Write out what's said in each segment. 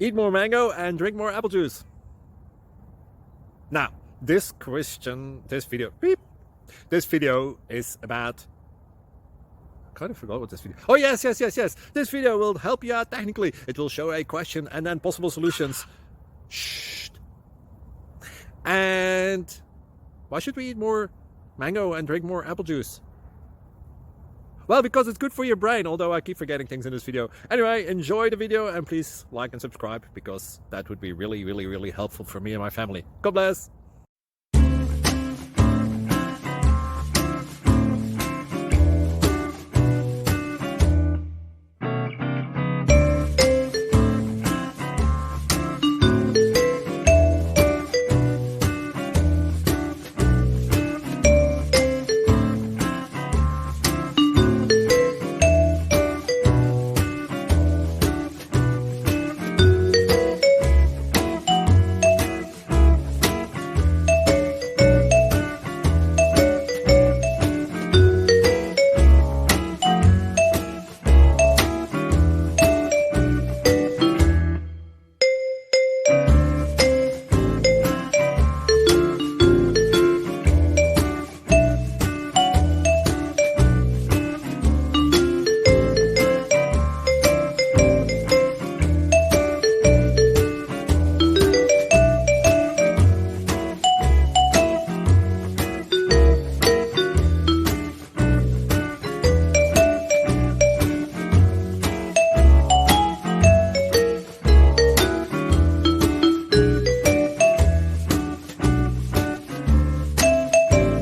Eat more mango and drink more apple juice. Now, this video is about... I kind of forgot what this video... Oh, yes. This video will help you out technically. It will show a question and then possible solutions. Shh. And why should we eat more mango and drink more apple juice? Well, because it's good for your brain, although I keep forgetting things in this video. Anyway, enjoy the video and please like and subscribe, because that would be really helpful for me and my family. God bless!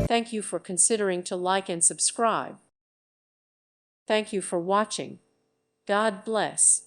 Thank you for considering to like and subscribe. Thank you for watching. God bless.